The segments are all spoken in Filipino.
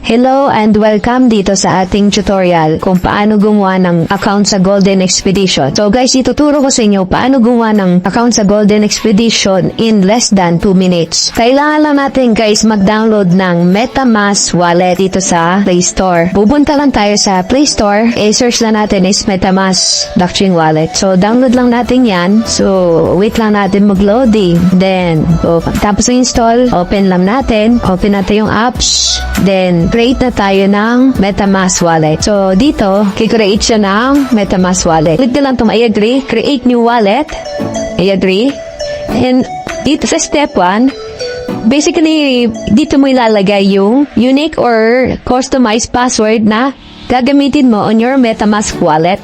Hello and welcome dito sa ating tutorial kung paano gumawa ng account sa Golden Expedition. So guys, ituturo ko sa inyo paano gumawa ng account sa Golden Expedition in less than 2 minutes. Kailangan lang natin guys mag-download ng MetaMask wallet dito sa Play Store. Pupunta lang tayo sa Play Store, search na natin is MetaMask blockchain wallet. So download lang natin yan. So wait lang natin mag-loading. Then tapos install, open lang natin. Open natin yung apps. Then create na tayo ng MetaMask wallet. So, dito, kikreate siya ng MetaMask wallet. Click na lang itong I agree. Create new wallet. I agree. And dito sa step 1, basically, dito mo ilalagay yung unique or customized password na gagamitin mo on your MetaMask wallet.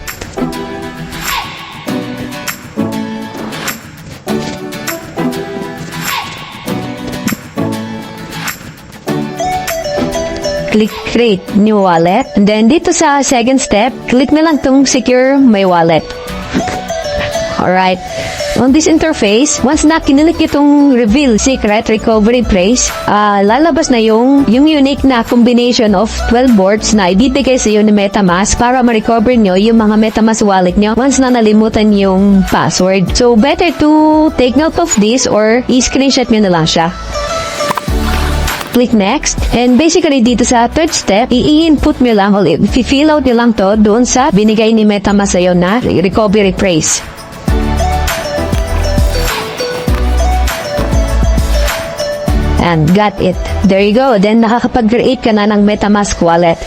Click create new wallet. And then dito sa second step, click na lang tong secure my wallet. Alright. On this interface, once na kinilik itong reveal secret recovery phrase, lalabas na yung unique na combination of 12 words na ibibigay sa iyo ni MetaMask para ma-recover nyo yung mga MetaMask wallet nyo once na nalimutan yung password. So, better to take note of this or i-screenshot nyo na lang siya. Click next. And basically, dito sa third step, i-input nyo lang o i-fill out nyo lang to doon sa binigay ni MetaMask sa'yo na recovery phrase. And got it. There you go. Then, nakakapag-create ka na ng MetaMask wallet.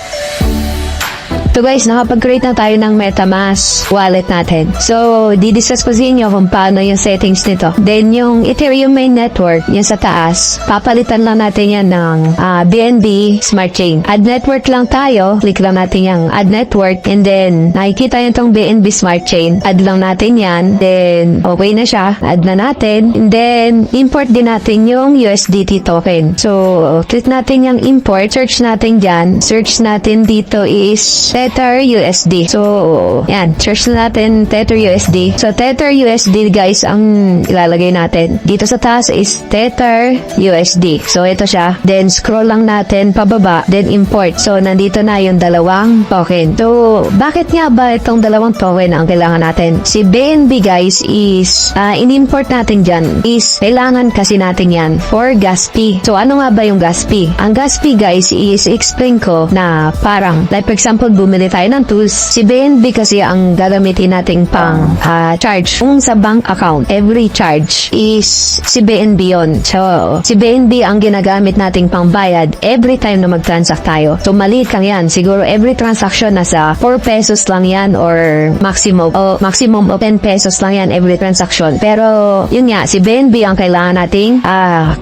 So guys, nakapag-create na tayo ng MetaMask wallet natin. So, di-discuss ko sa inyo kung paano yung settings nito. Then, yung Ethereum main network, yung sa taas, papalitan lang natin yan ng BNB Smart Chain. Add network lang tayo. Click lang natin yung add network. And then, nakikita nyo itong BNB Smart Chain. Add lang natin yan. Then, okay na siya. Add na natin. And then, import din natin yung USDT token. So, click natin yung import. Search natin dyan. Search natin dito is Tether USD. So, yan. Search natin Tether USD. So, Tether USD, guys, ang ilalagay natin. Dito sa taas is Tether USD. So, ito siya. Then, scroll lang natin pababa. Then, import. So, nandito na yung dalawang token. So, bakit nga ba itong dalawang token ang kailangan natin? Si BNB, guys, is in-import natin dyan. Is, kailangan kasi natin yan for gas fee. So, ano nga ba yung gas fee? Ang gas fee, guys, is explain ko na parang, like for example, bumili tayo ng tools. Si BNB kasi ang gagamitin nating pang charge. Kung sa bank account, every charge is si BNB yun. So, si BNB ang ginagamit nating pang bayad every time na mag-transact tayo. So, maliit lang yan. Siguro every transaction nasa 4 pesos lang yan or maximum of 10 pesos lang yan every transaction. Pero, yun nga, si BNB ang kailangan nating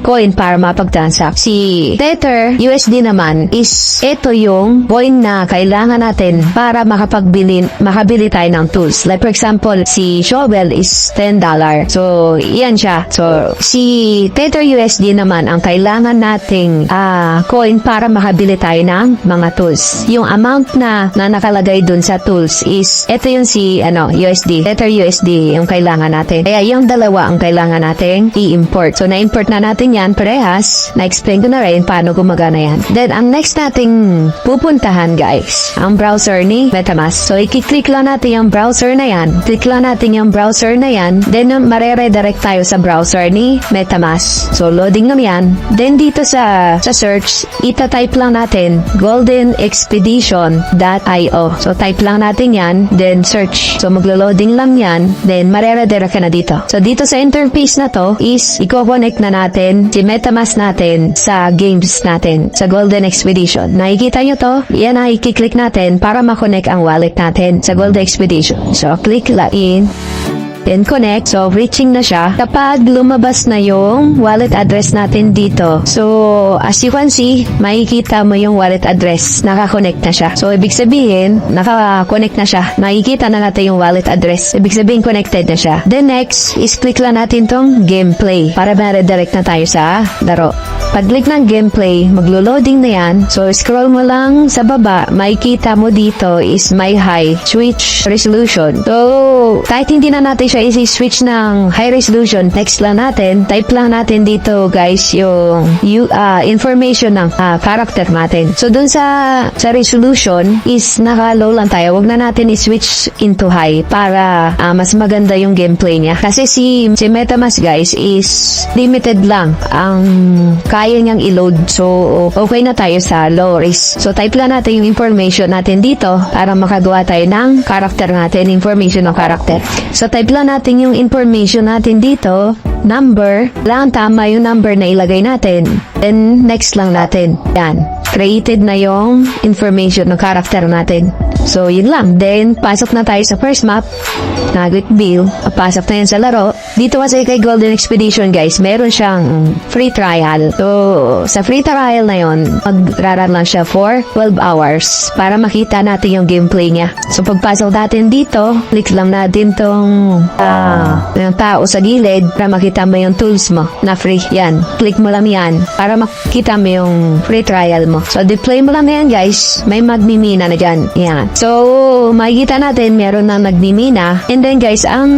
coin para mapag-transact. Si Tether USD naman is ito yung coin na kailangan natin para makabili tayo ng tools. Like for example, si shovel is $10. So, yan siya. So, si Tether USD naman ang kailangan nating coin para makabili tayo ng mga tools. Yung amount na nakalagay dun sa tools is, ito yung si USD. Tether USD yung kailangan natin. Kaya yung dalawa ang kailangan nating i-import. So, na-import na natin yan parehas. Na-explain ko na rin paano gumagana yan. Then, ang next nating pupuntahan, guys, ang browser ni MetaMask. So, i-click lang natin yung browser na yan. Click lang natin yung browser na yan. Then, mare-redirect tayo sa browser ni MetaMask. So, loading lang yan. Then, dito sa search, ita-type lang natin goldenexpedition.io. So, type lang natin yan. Then, search. So, maglo-loading lang yan. Then, mare-redirect ka na dito. So, dito sa interface na to is, i-connect na natin si MetaMask natin sa games natin, sa Golden Expedition. Nakikita nyo to? Yan na, i-click natin para ma-connect ang wallet natin sa Golden Expedition. So, click login. Then connect. So, reaching na siya. Kapag lumabas na yung wallet address natin dito. So, as you can see, makikita mo yung wallet address. Naka-connect na siya. So, ibig sabihin, naka-connect na siya. Makikita na natin yung wallet address. Ibig sabihin, connected na siya. Then next, is click lang natin tong gameplay para ma-redirect na tayo sa laro. Pag-click ng gameplay, maglo-loading na yan. So, scroll mo lang sa baba. Makikita mo dito is my high switch resolution. So, kahit hindi na natin siya isi-switch ng high resolution, next lang natin, type lang natin dito guys yung information ng character natin. So dun sa resolution is naka-low lang tayo. Huwag na natin i-switch into high para mas maganda yung gameplay niya. Kasi si MetaMask guys is limited lang ang kaya niyang i-load. So okay na tayo sa low res. So type lang natin yung information natin dito para makagawa tayo ng character natin, information ng character. So type lang natin yung information natin dito, number, lang tama yung number na ilagay natin. Then next lang natin. Yan. Created na yung information ng character natin. So, yun lang. Then, pasok na tayo sa first map. Nugget Bill. Pasok na yan sa laro. Dito kasi kay Golden Expedition, guys, meron siyang free trial. So, sa free trial na yon, magraran lang siya for 12 hours para makita natin yung gameplay niya. So, pagpasok natin dito, click lang natin tong yung tao sa gilid para makita mo yung tools mo na free. Yan. Click mo lang yan para makita mo yung free trial mo. So, deploy mo lang yan, guys. May magmimina na dyan. Yan. So, makikita natin meron na nagmimina. And then, guys, ang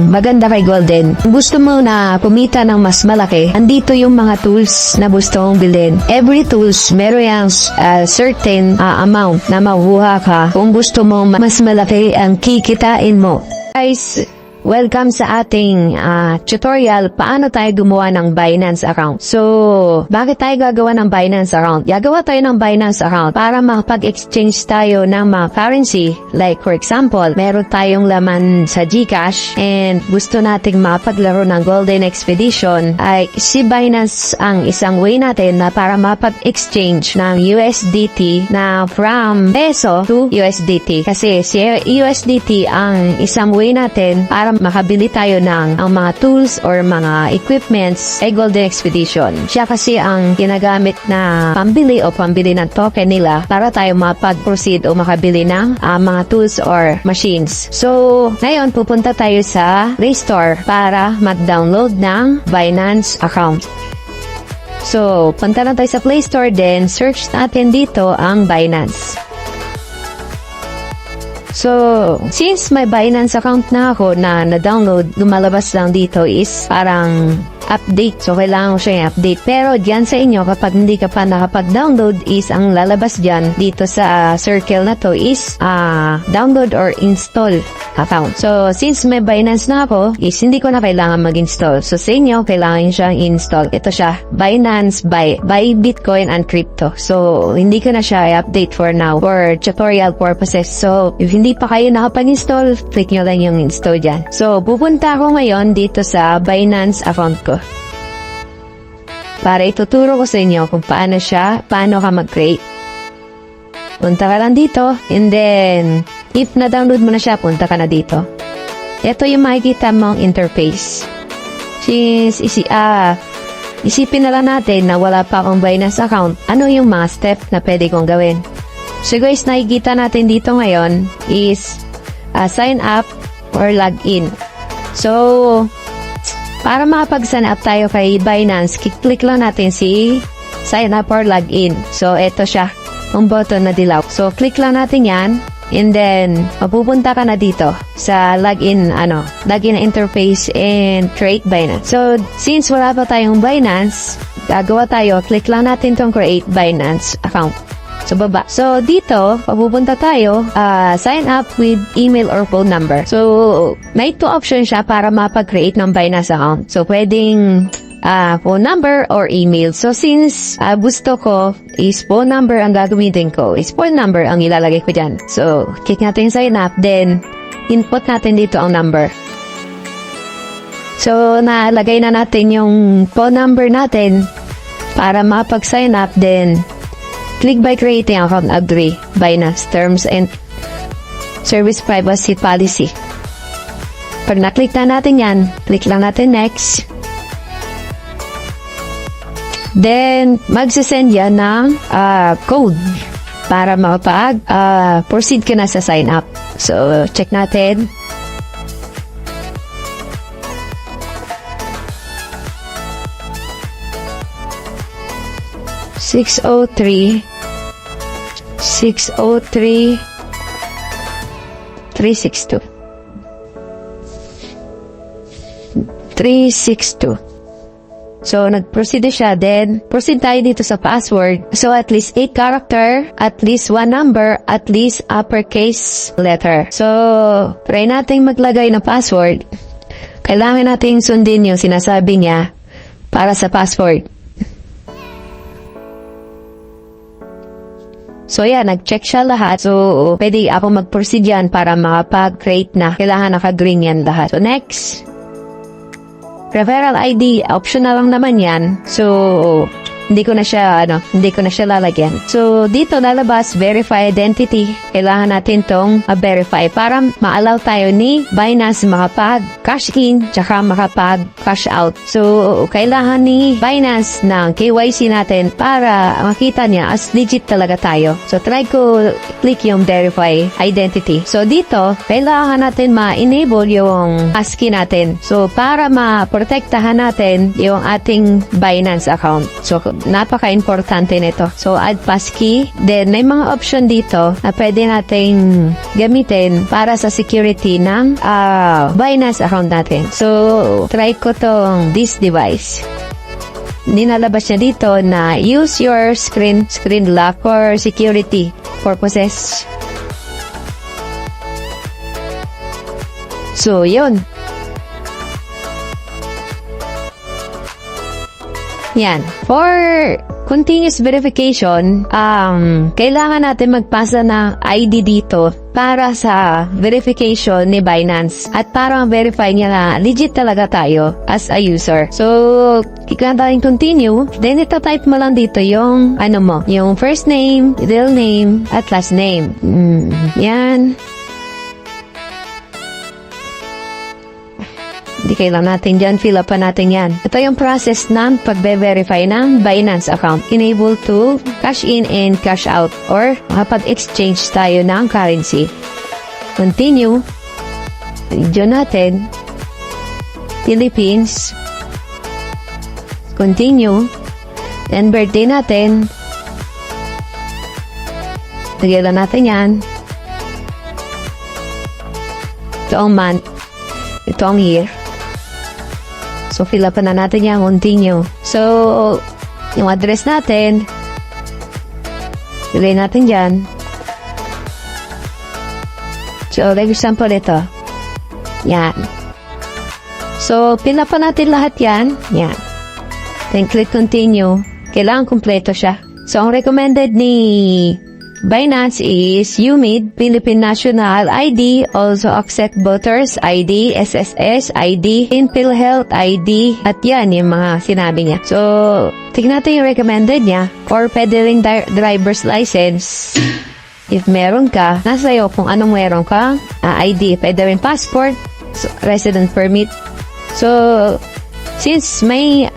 maganda kay Golden, kung gusto mo na kumita ng mas malaki, andito yung mga tools na gusto mong bilhin. Every tools, meron yung certain amount na makuha ka kung gusto mo mas malaki ang kikitain mo. Guys, welcome sa ating tutorial paano tayo gumawa ng Binance account. So, bakit tayo gagawa ng Binance account? Gagawa tayo ng Binance account para makapag-exchange tayo ng mga currency. Like for example, meron tayong laman sa GCash and gusto nating mapaglaro ng Golden Expedition, ay si Binance ang isang way natin na para mapag-exchange ng USDT na from peso to USDT. Kasi si USDT ang isang way natin para makabili tayo ng ang mga tools or mga equipments ay Golden Expedition. Siya kasi ang ginagamit na pambili o pambili ng token nila para tayo mapag-proceed o makabili ng mga tools or machines. So, ngayon pupunta tayo sa Play Store para mag-download ng Binance account. So, punta lang tayo sa Play Store, then search natin dito ang Binance. So, since may Binance account na ako na na-download, lumalabas lang dito is parang update. So, kailangan ko siya i-update. Pero, dyan sa inyo, kapag hindi ka pa nakapag-download is ang lalabas dyan dito sa circle na to is download or install account. So, since may Binance na ako, is hindi ko na kailangan mag-install. So, sa inyo, kailangan siyang install. Ito siya, Binance by Bitcoin and Crypto. So, hindi ko na siya i-update for now for tutorial purposes. So, if hindi pa kayo nakapag-install, click nyo lang yung install dyan. So, pupunta ako ngayon dito sa Binance account ko para ituturo ko sa inyo kung paano ka mag-create. Punta ka lang dito, and then, if na-download mo na siya, punta ka na dito. Ito yung makikita mong interface. Since, isipin na lang natin na wala pa akong Binance account, ano yung mga step na pwede kong gawin. So guys, nakikita natin dito ngayon is sign up or log in. So, para makapag-sign up tayo kay Binance, click lang natin si sign up or log in. So, ito siya, yung button na dilaw. So, click lang natin yan. And then, mapupunta ka na dito sa login na interface and create Binance. So, since wala pa tayong Binance, gagawa tayo, click lang natin tong create Binance account. So, baba. So, dito, papupunta tayo, sign up with email or phone number. So, may 2 options siya para mapag-create ng Binance account. So, pwedeng phone number or email. So, since gusto ko is phone number ang gagamitin ko, is phone number ang ilalagay ko dyan. So, click natin sign up, then, input natin dito ang number. So, nalagay na natin yung phone number natin para mapag-sign up, then, click by creating account, agree, Binance terms and service privacy policy. Pag na-click na natin yan, click lang natin next. Then, magsisend yan ng code para proceed ka na sa sign up. So, check natin. Six oh three 362. 362. So, nag-proceed na siya. Then, proceed tayo dito sa password. So, at least 8 character, at least 1 number, at least uppercase letter. So, try nating maglagay ng password. Kailangan nating sundin yung sinasabi niya para sa password. So, yan, nag-check siya lahat. So, pwede ako mag-proceed yan para makapag-create na. Kailangan naka-green yan lahat. So, next. Referral ID, optional lang naman yan. So, hindi ko na siya lalagyan. So, dito lalabas, verify identity. Kailangan natin tong verify para ma-allow tayo ni Binance makapag-cash in tsaka makapag-cash out. So, kailangan ni Binance ng KYC natin para makita niya as legit talaga tayo. So, try ko click yung verify identity. So, dito, kailangan natin ma-enable yung ASCII natin. So, para ma-protektahan natin yung ating Binance account. So, napaka-importante nito. So, add passkey. Then, may mga option dito na pwede nating gamitin para sa security ng Binance account natin. So, try ko tong this device. Ninalabas niya dito na use your screen lock for security purposes. So, yun. Yan. For continuous verification, kailangan natin magpasa ng ID dito para sa verification ni Binance at para ma-verify niya na legit talaga tayo as a user. So, kailangan tayong continue. Then, ito-type mo lang dito yung, yung first name, middle name, at last name. Yan. Hindi kailangan natin dyan, fill up pa natin yan. Ito yung process ng pag-verify ng Binance account. Enable to cash in and cash out or makapag-exchange tayo ng currency. Continue. Video natin. Philippines. Continue. Then birthday natin. Lagyan lang natin yan. Ito ang month. Ito ang year. So, fill up na natin yan. Continue. So, yung address natin, ilagay natin dyan. So, like example ito. Yan. So, fill up natin lahat yan. Yan. Then, click continue. Kailangan kumpleto siya. So, ang recommended ni Binance is UMID, Philippine National ID, also accept voters ID, SSS ID, PhilHealth ID, at yan yung mga sinabi niya. So, tignan natin yung recommended niya or pwede rin driver's license. If meron ka, nasa iyo kung anong meron ka, ID, pwede rin passport, so, resident permit. So, since may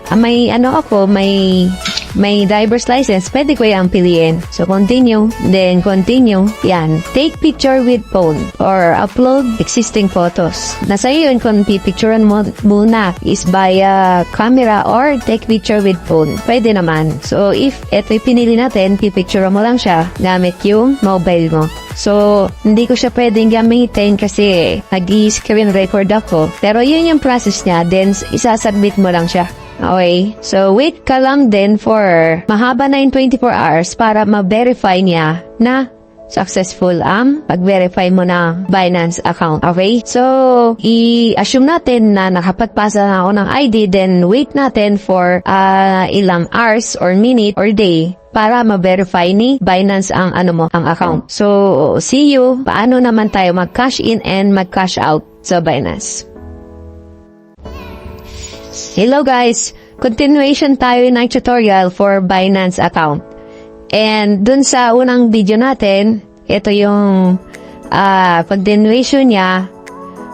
driver's license, pwede ko yung piliin. So, continue. Then, continue. Yan. Take picture with phone or upload existing photos. Nasa iyo yun kung pipicturean mo muna is via camera or take picture with phone. Pwede naman. So, if ito'y pinili natin, pipicture mo lang siya gamit yung mobile mo. So, hindi ko siya pwedeng gamitin kasi nag-i-screen record ako. Pero yun yung process niya. Then, isasubmit mo lang siya. Okay. So, wait ka lang din for mahaba na yung 24 hours para ma-verify niya na successful ang pag-verify mo na Binance account. Okay? So, i-assume natin na nakapagpasa na ako ng ID, then wait natin for ilang hours or minute or day para ma-verify ni Binance ang ang account. So, see you. Paano naman tayo mag-cash in and mag-cash out sa Binance? Hello guys! Continuation tayo ng tutorial for Binance account. And dun sa unang video natin, ito yung continuation niya.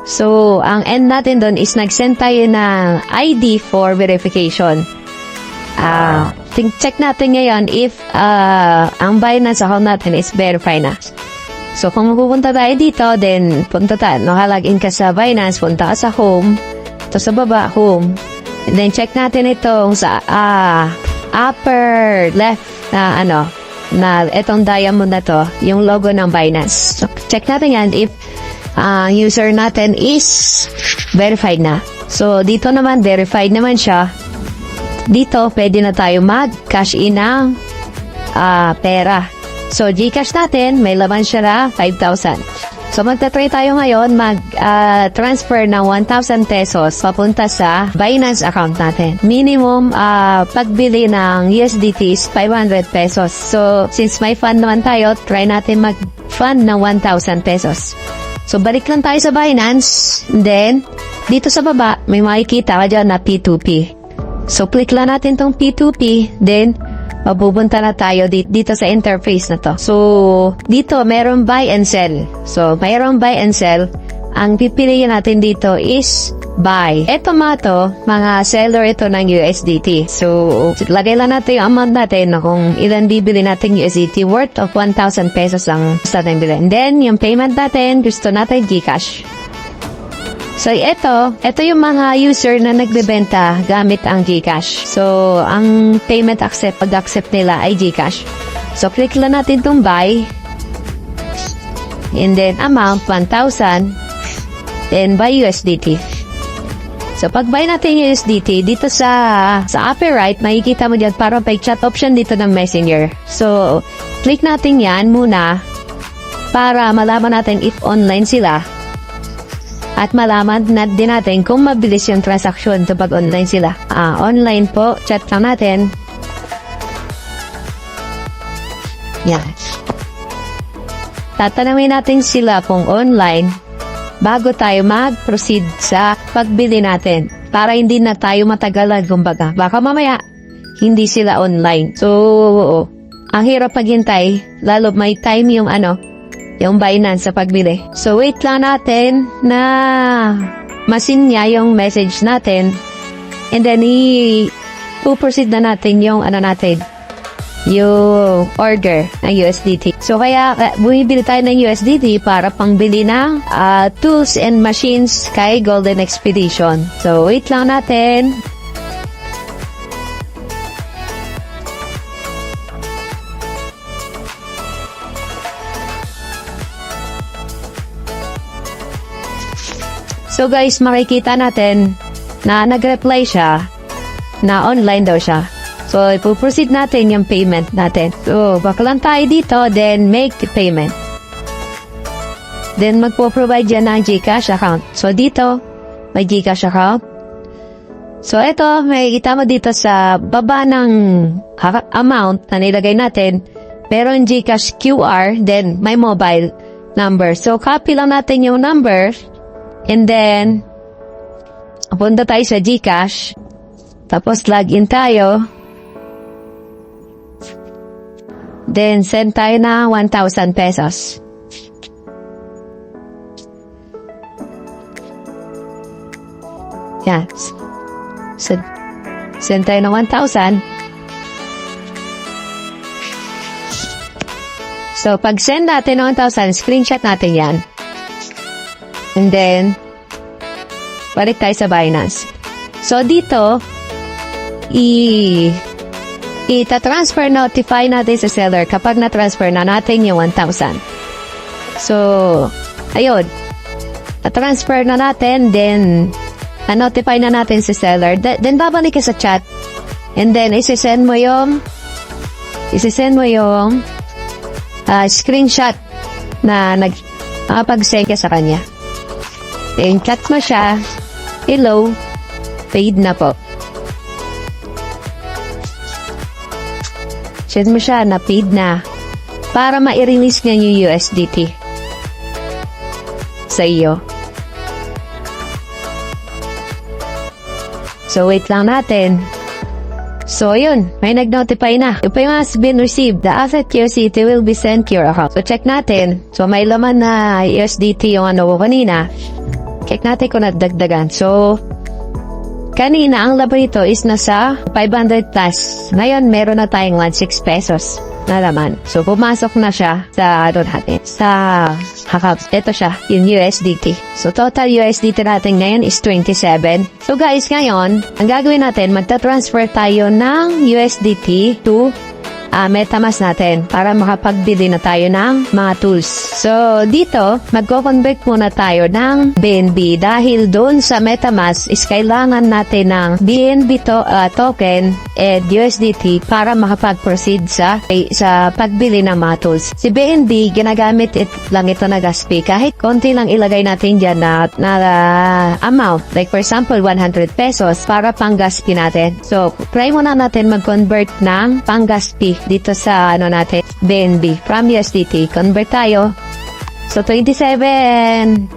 So, ang end natin dun is nag-send tayo ng ID for verification. Check natin ngayon if ang Binance account natin is verified na. So, kung mapupunta tayo dito, then punta tayo. Nakalagin ka sa Binance, punta ka sa home. Ito sa baba, home. And then, check natin itong sa upper left na na itong diamond na to, yung logo ng Binance. So, check natin yan if user natin is verified na. So, dito naman, verified naman siya. Dito, pwede na tayo mag-cash in ng pera. So, Gcash natin, may laman siya na 5,000. So, magta-try tayo ngayon mag-transfer ng 1,000 pesos papunta sa Binance account natin. Minimum pagbili ng USDT is 500 pesos. So, since may fund naman tayo, try natin mag-fund ng 1,000 pesos. So, balik lang tayo sa Binance. Then, dito sa baba, may makikita ka dyan na P2P. So, click lang natin tong P2P. Then, mapupunta na tayo dito sa interface na to. So, dito, meron buy and sell. So, mayroong buy and sell. Ang pipiliin natin dito is buy. Ito mga seller ito ng USDT. So, lagay lang natin yung amount natin na kung ilan bibili natin USDT worth of 1,000 pesos lang sa natin bilhin. And then, yung payment natin, gusto natin Gcash. So, ito yung mga user na nagbebenta gamit ang Gcash. So, ang payment pag-accept nila ay Gcash. So, click lang natin itong buy. And then, amount, 1,000. Then, buy USDT. So, pag buy natin USDT, dito sa upper right, makikita mo dyan parang may chat option dito ng Messenger. So, click natin yan muna para malaman natin if online sila. At malaman din natin kung mabilis yung transaksyon kapag online sila. Online po, chat lang natin. Yan. Tatanungin natin sila kung online bago tayo mag-proceed sa pagbili natin. Para hindi na tayo matagalan, kumbaga. Baka mamaya, hindi sila online. So, ang hirap maghintay, lalo may time yung yung Binance sa pagbili. So, wait lang natin na masin niya yung message natin. And then, i-proceed na natin yung yung order ng USDT. So, kaya bumibili tayo ng USDT para pangbili ng tools and machines kay Golden Expedition. So, wait lang natin. So guys, makikita natin na nag-reply siya na online daw siya. So, ipoproceed natin yung payment natin. So, baka lang tayo dito, then make the payment. Then, magpo-provide yan ng Gcash account. So, dito, may Gcash account. So, ito, may kita mo dito sa baba ng amount na nilagay natin. Meron Gcash QR, then may mobile number. So, copy lang natin yung number. And then, punta tayo sa Gcash. Tapos, login tayo. Then, send tayo na 1,000 pesos. Yan. So, send tayo na 1,000. So, pag send natin ng 1,000, screenshot natin yan. And then, balik tayo sa Binance. So, dito, ita-transfer, notify natin sa seller kapag na-transfer na natin yung 1,000. So, ayun. Na-transfer na natin, then, na-notify na natin sa seller. Then, babalik ka sa chat. And then, isisend mo yung screenshot na nakapag-send ka sa kanya. Then, chat mo siya. Hello. Paid na po. Chat mo siya na paid na. Para ma-release niya yung USDT sa iyo. So, wait lang natin. So, yun. May nag-notify na. The payment has been received. The asset USDT will be sent to your account. So, check natin. So, may laman na USDT yung kanina. Check natin kung nadagdagan. So, kanina, ang laban ito is nasa 500 plus. Ngayon, meron na tayong 16 pesos na laman. So, pumasok na siya sa natin. Sa ito siya, yung USDT. So, total USDT natin ngayon is 27. So, guys, ngayon, ang gagawin natin, magta-transfer tayo ng USDT to MetaMask natin para makapagbili na tayo ng mga tools. So, dito, magko-convert muna tayo ng BNB dahil doon sa MetaMask is kailangan natin ng BNB token and USDT para makapag-proceed sa pagbili ng mga tools. Si BNB, ginagamit lang ito na gas fee. Kahit konti lang ilagay natin dyan na amount. Like for example, 100 pesos para pang gas fee natin. So, try muna natin mag-convert ng pang gas fee dito sa natin, BNB from USDT. Convert tayo. So, 27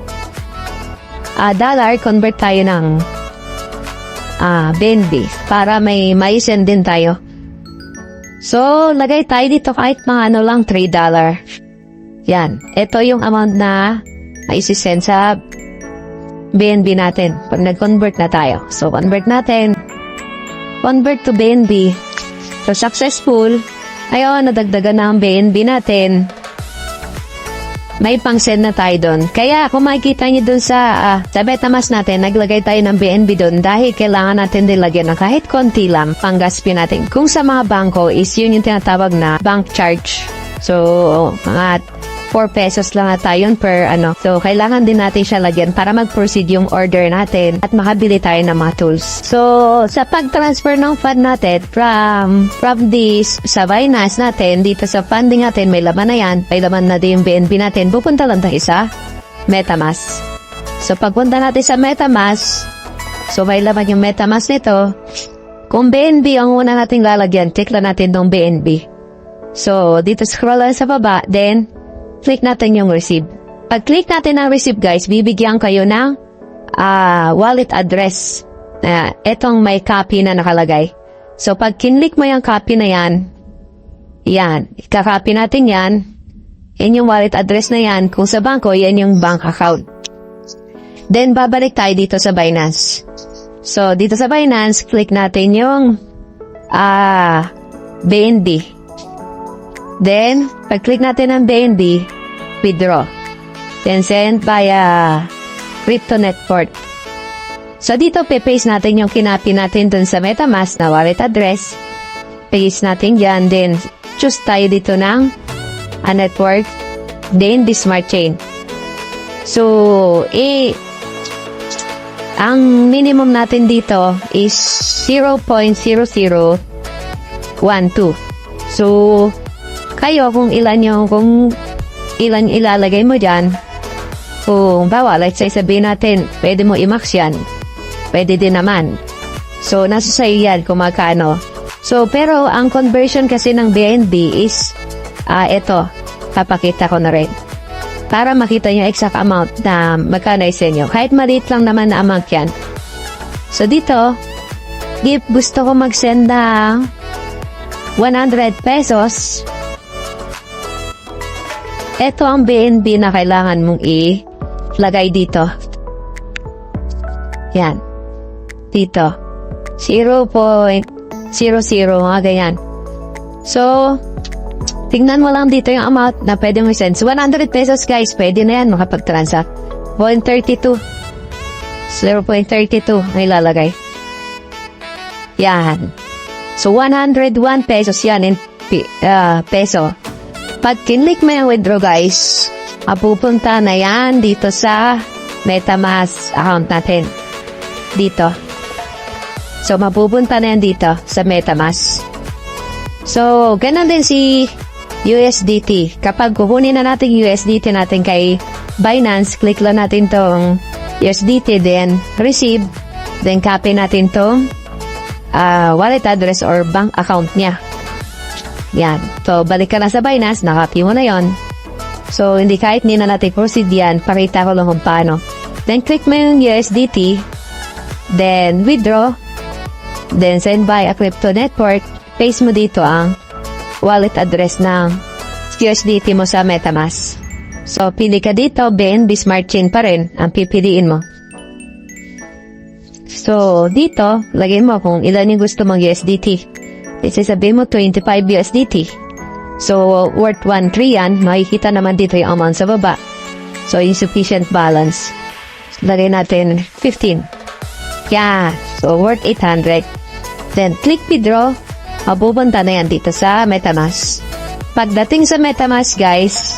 dollar, convert tayo ng BNB para may send din tayo. So, lagay tayo dito kahit mga lang, $3. Yan. Ito yung amount na isi-send sa BNB natin pag nag-convert na tayo. So, convert natin. Convert to BNB. So, successful. Ayun, nadagdagan na ang BNB natin. May pang-send na tayo doon. Kaya, kung makikita nyo doon sa MetaMask natin, naglagay tayo ng BNB doon dahil kailangan natin din lagyan ng kahit konti lang pang gas fee natin. Kung sa mga bangko, is yun yung tinatawag na bank charge. So, mga 4 pesos lang na tayo per So, kailangan din natin siya lagyan para mag-proceed yung order natin at makabili tayo ng mga tools. So, sa pag-transfer ng fund natin from this sa Binance natin, dito sa funding natin, may laman na yan. May laman na din yung BNB natin. Pupunta lang tayo sa MetaMask. So, pagpunta natin sa MetaMask, so may laman yung MetaMask nito. Kung BNB ang una nating lalagyan, click lang natin ng BNB. So, dito scroll lang sa baba, then click natin yung receive. Pag click natin ang receive guys, bibigyan kayo ng wallet address. Etong may copy na nakalagay. So pag kinlik mo yung copy na yan, ikakopy natin yan. Yan yung wallet address na yan. Kung sa bangko, yan yung bank account. Then babalik tayo dito sa Binance. So dito sa Binance, click natin yung BNB. Then, pag-click natin ng BNB, withdraw. Then, send via crypto network. So, dito, paste natin yung kinapi natin dun sa MetaMask na wallet address. Paste natin dyan. Then, choose tayo dito ng network. Then, the smart chain. So, ang minimum natin dito is 0.0012. So, kayo kung ilan ilalagay mo dyan. Kung bawa, let's say sabihin natin, pwede mo i-max yan. Pwede din naman. So, nasa sa'yo yan kung magkano. So, pero ang conversion kasi ng BNB is, ito, papakita ko na rin. Para makita nyo exact amount na magkano isa nyo. Kahit maliit lang naman na amount yan. So, dito, if gusto ko mag-send ng 100 pesos, ito ang BNB na kailangan mong ilagay dito. Yan. Dito. 0.00, mga ganyan. So, tingnan mo lang dito yung amount na pwede mo i-send. So, 100 pesos guys, pwede na yan makapag-transact. 0.32. 0.32 ang ilalagay. Yan. So, 101 pesos yan in peso. Pag kinlik mo yung withdraw guys, mapupunta na yan dito sa MetaMask account natin. Dito. So, mapupunta na yan dito sa MetaMask. So, ganun din si USDT. Kapag kukunin na natin USDT natin kay Binance, click lang natin tong USDT, then receive, then copy natin tong wallet address or bank account niya. Yan. So, balik ka na sa Binance, nakopy mo na yon. So, hindi kahit hindi na natin proceed yan, pakita ko lang kung paano. Then, click mo yung USDT, then withdraw, then send by a crypto network, paste mo dito ang wallet address ng USDT mo sa MetaMask. So, pili ka dito, BNB Smart Chain pa rin ang pipiliin mo. So, dito, lagay mo kung ilan yung gusto mong USDT. Isasabihin mo 25 USDT. So, worth 1.3 yan. Makikita naman dito yung amount sa baba. So, insufficient balance. Lagay natin 15. Yeah. So, worth 800. Then, click withdraw. mapupunta na yan dito sa MetaMask. Pagdating sa MetaMask guys,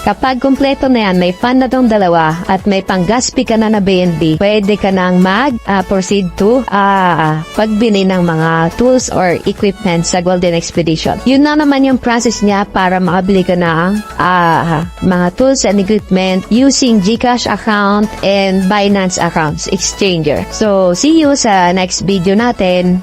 kapag kumpleto na yan, may fund na tong dalawa at may pang-gaspi ka na BNB, pwede ka nang proceed to pagbili ng mga tools or equipment sa Golden Expedition. Yun na naman yung process niya para makabili ka ng mga tools and equipment using GCash account and Binance accounts exchanger. So, see you sa next video natin.